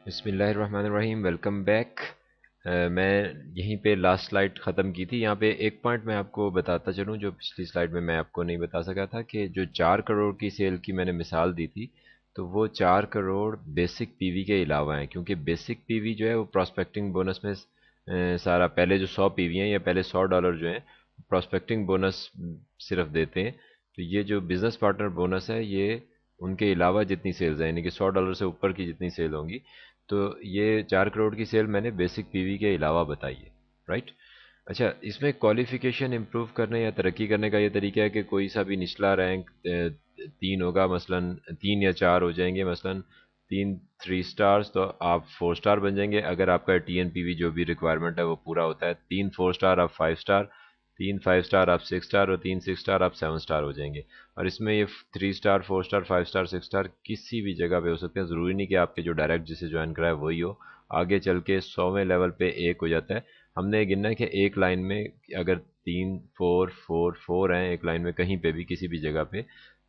बिस्मिल्लाहिर्रहमानिर्रहीम। Welcome back. मैं यहीं पे लास्ट स्लाइड ख़त्म की थी। यहाँ पे एक पॉइंट मैं आपको बताता चलूँ जो पिछली स्लाइड में मैं आपको नहीं बता सका था, कि जो 4 करोड़ की सेल की मैंने मिसाल दी थी, तो वो 4 करोड़ बेसिक पीवी के अलावा हैं, क्योंकि बेसिक पीवी जो है वो प्रॉस्पेक्टिंग बोनस में सारा पहले जो 100 पीवी हैं या पहले $100 जो हैं प्रॉस्पेक्टिंग बोनस सिर्फ देते हैं। तो ये जो बिज़नेस पार्टनर बोनस है ये उनके अलावा जितनी सेल्स हैं, यानी कि $100 से ऊपर की जितनी सेल होंगी, तो ये 4 करोड़ की सेल मैंने बेसिक पीवी के अलावा बताई है। राइट। अच्छा, इसमें क्वालिफिकेशन इम्प्रूव करने या तरक्की करने का ये तरीका है कि कोई सा भी निचला रैंक 3 होगा, मसलन 3 या 4 हो जाएंगे, मसलन 3 3 स्टार्स तो आप 4 स्टार बन जाएंगे अगर आपका TNPV जो भी रिक्वायरमेंट है वो पूरा होता है। 3 4 स्टार आप 5 स्टार, 3 5 स्टार आप 6 स्टार, और 3 6 स्टार आप 7 स्टार हो जाएंगे। और इसमें ये 3 स्टार 4 स्टार 5 स्टार 6 स्टार किसी भी जगह पे हो सकते हैं, ज़रूरी नहीं कि आपके जो डायरेक्ट जिसे ज्वाइन कराए वही हो। आगे चल के 100वें लेवल पे एक हो जाता है। हमने गिना है कि एक लाइन में अगर 3 4 4 4 हैं एक लाइन में कहीं पे भी किसी भी जगह पे,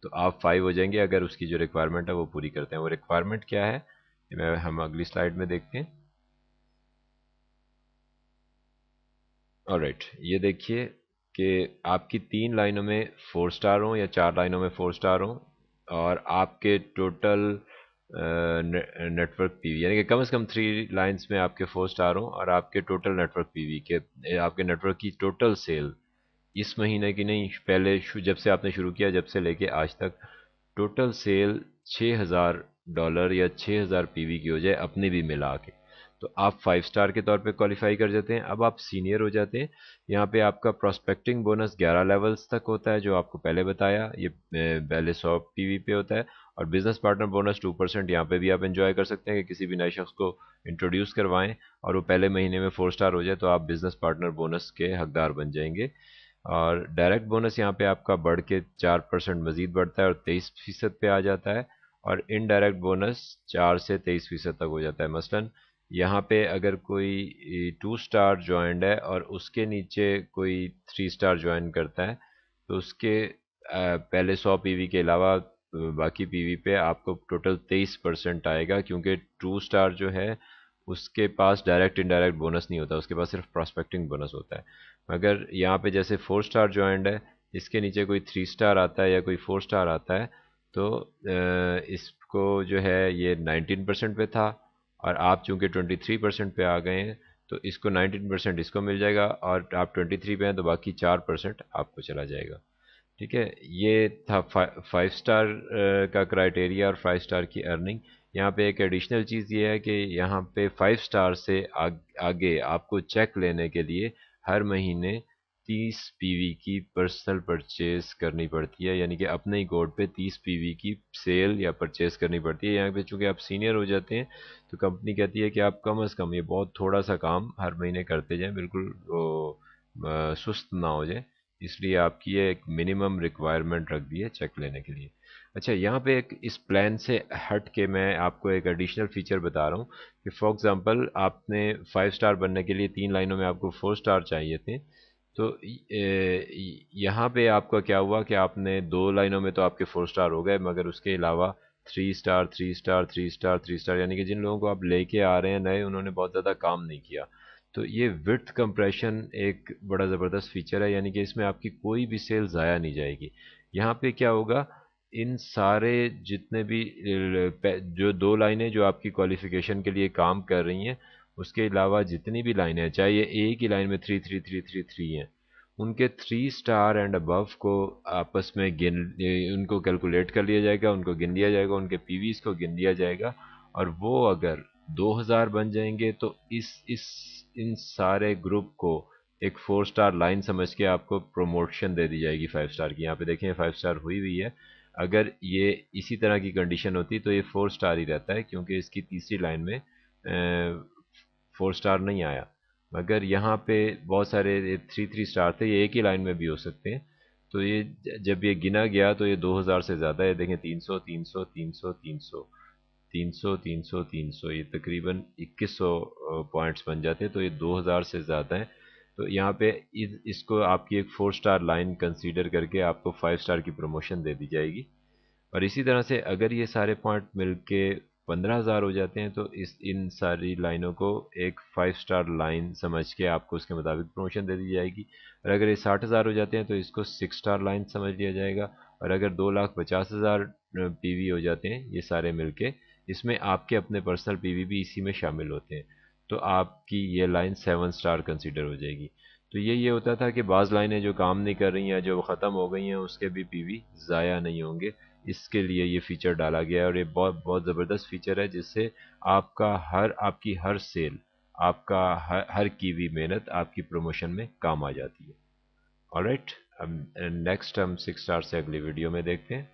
तो आप 5 हो जाएंगे अगर उसकी जो रिक्वायरमेंट है वो पूरी करते हैं। वो रिक्वायरमेंट क्या है, हम अगली स्लाइड में देखते हैं। ऑलराइट, ये देखिए कि आपकी 3 लाइनों में 4 स्टार हों या 4 लाइनों में 4 स्टार हों, और आपके टोटल नेटवर्क पीवी, यानी कि कम से कम 3 लाइन्स में आपके 4 स्टार हों, और आपके टोटल नेटवर्क पीवी के आपके नेटवर्क की टोटल सेल इस महीने की नहीं, पहले जब से आपने शुरू किया जब से लेके आज तक टोटल सेल $6,000 या 6,000 पीवी की हो जाए अपने भी मिला के, तो आप 5 स्टार के तौर पे क्वालिफाई कर जाते हैं। अब आप सीनियर हो जाते हैं। यहाँ पे आपका प्रोस्पेक्टिंग बोनस 11 लेवल्स तक होता है जो आपको पहले बताया, ये पहले 100 पीवी पे होता है। और बिजनेस पार्टनर बोनस 2%, यहाँ पे भी आप एंजॉय कर सकते हैं कि किसी भी नए शख्स को इंट्रोड्यूस करवाएं और वो पहले महीने में 4 स्टार हो जाए तो आप बिजनेस पार्टनर बोनस के हकदार बन जाएंगे। और डायरेक्ट बोनस यहाँ पे आपका बढ़ के 4% मजीद बढ़ता है और 23% पे आ जाता है। और इनडायरेक्ट बोनस 4 से 23% तक हो जाता है। मसलन यहाँ पे अगर कोई 2 स्टार ज्वाइंट है और उसके नीचे कोई 3 स्टार ज्वाइन करता है, तो उसके पहले 100 पीवी के अलावा बाकी पीवी पे आपको टोटल 23% आएगा, क्योंकि 2 स्टार जो है उसके पास डायरेक्ट इनडायरेक्ट बोनस नहीं होता, उसके पास सिर्फ प्रॉस्पेक्टिंग बोनस होता है। अगर यहाँ पे जैसे 4 स्टार ज्वाइंट है, इसके नीचे कोई 3 स्टार आता है या कोई 4 स्टार आता है, तो इसको जो है ये 19% पे था, और आप चूंकि 23% पे आ गए हैं तो इसको 19% इसको मिल जाएगा, और आप 23 पे हैं तो बाकी 4% आपको चला जाएगा। ठीक है, ये था 5 स्टार का क्राइटेरिया और 5 स्टार की अर्निंग। यहाँ पे एक एडिशनल चीज़ ये है कि यहाँ पे 5 स्टार से आगे आपको चेक लेने के लिए हर महीने 30 पीवी की पर्सनल परचेज करनी पड़ती है, यानी कि अपने ही कोड पे 30 पीवी की सेल या परचेज करनी पड़ती है। यहाँ पे चूंकि आप सीनियर हो जाते हैं तो कंपनी कहती है कि आप कम से कम, ये बहुत थोड़ा सा काम हर महीने करते जाएं, बिल्कुल वो सुस्त ना हो जाए, इसलिए आपकी ये एक मिनिमम रिक्वायरमेंट रख दी है चेक लेने के लिए। अच्छा, यहाँ पे एक इस प्लान से हट के मैं आपको एक एडिशनल फीचर बता रहा हूँ कि फॉर एग्जांपल आपने 5 स्टार बनने के लिए 3 लाइनों में आपको 4 स्टार चाहिए थे, तो यहाँ पे आपका क्या हुआ कि आपने 2 लाइनों में तो आपके 4 स्टार हो गए, मगर उसके अलावा 3 स्टार 3 स्टार 3 स्टार 3 स्टार, यानी कि जिन लोगों को आप लेके आ रहे हैं नए, उन्होंने बहुत ज़्यादा काम नहीं किया। तो ये विड्थ कंप्रेशन एक बड़ा ज़बरदस्त फीचर है, यानी कि इसमें आपकी कोई भी सेल ज़ाया नहीं जाएगी। यहाँ पे क्या होगा, इन सारे जितने भी जो 2 लाइनें जो आपकी क्वालिफिकेशन के लिए काम कर रही हैं, उसके अलावा जितनी भी लाइनें हैं, चाहे ये एक ही लाइन में 3 3 3 3 3 हैं, उनके 3 स्टार एंड अबव को आपस में उनको कैलकुलेट कर लिया जाएगा, उनको गिन लिया जाएगा, उनके पीवीज को गिन लिया जाएगा। और वो अगर 2000 बन जाएंगे तो इस इन सारे ग्रुप को एक 4 स्टार लाइन समझ के आपको प्रमोशन दे दी जाएगी 5 स्टार की। यहाँ पे देखें 5 स्टार हुई हुई है। अगर ये इसी तरह की कंडीशन होती तो ये 4 स्टार ही रहता है, क्योंकि इसकी तीसरी लाइन में 4 स्टार नहीं आया। मगर यहाँ पे बहुत सारे 3 3 स्टार थे, ये एक ही लाइन में भी हो सकते हैं। तो ये जब ये गिना गया तो ये 2000 से ज़्यादा है। देखें 300 300 300 300 300 300 300, ये तकरीबन 2100 पॉइंट्स बन जाते हैं, तो ये 2000 से ज़्यादा है। तो यहाँ पे इसको आपकी एक 4 स्टार लाइन कंसीडर करके आपको 5 स्टार की प्रमोशन दे दी जाएगी। और इसी तरह से अगर ये सारे पॉइंट मिलके 15,000 हो जाते हैं तो इन सारी लाइनों को एक 5 स्टार लाइन समझ के आपको उसके मुताबिक प्रमोशन दे दी जाएगी। और अगर ये 60,000 हो जाते हैं तो इसको 6 स्टार लाइन समझ लिया जाएगा। और अगर 2,50,000 पीवी हो जाते हैं ये सारे मिलके, इसमें आपके अपने पर्सनल पीवी भी इसी में शामिल होते हैं, तो आपकी ये लाइन 7 स्टार कंसीडर हो जाएगी। तो ये होता था कि बाज़ लाइनें जो काम नहीं कर रही हैं, जो ख़त्म हो गई हैं, उसके भी पीवी ज़ाया नहीं होंगे। इसके लिए ये फीचर डाला गया है और ये बहुत बहुत ज़बरदस्त फीचर है, जिससे आपकी हर सेल, आपका हर की भी मेहनत आपकी प्रमोशन में काम आ जाती है। ऑलराइट, अब नेक्स्ट हम 6 स्टार से अगली वीडियो में देखते हैं।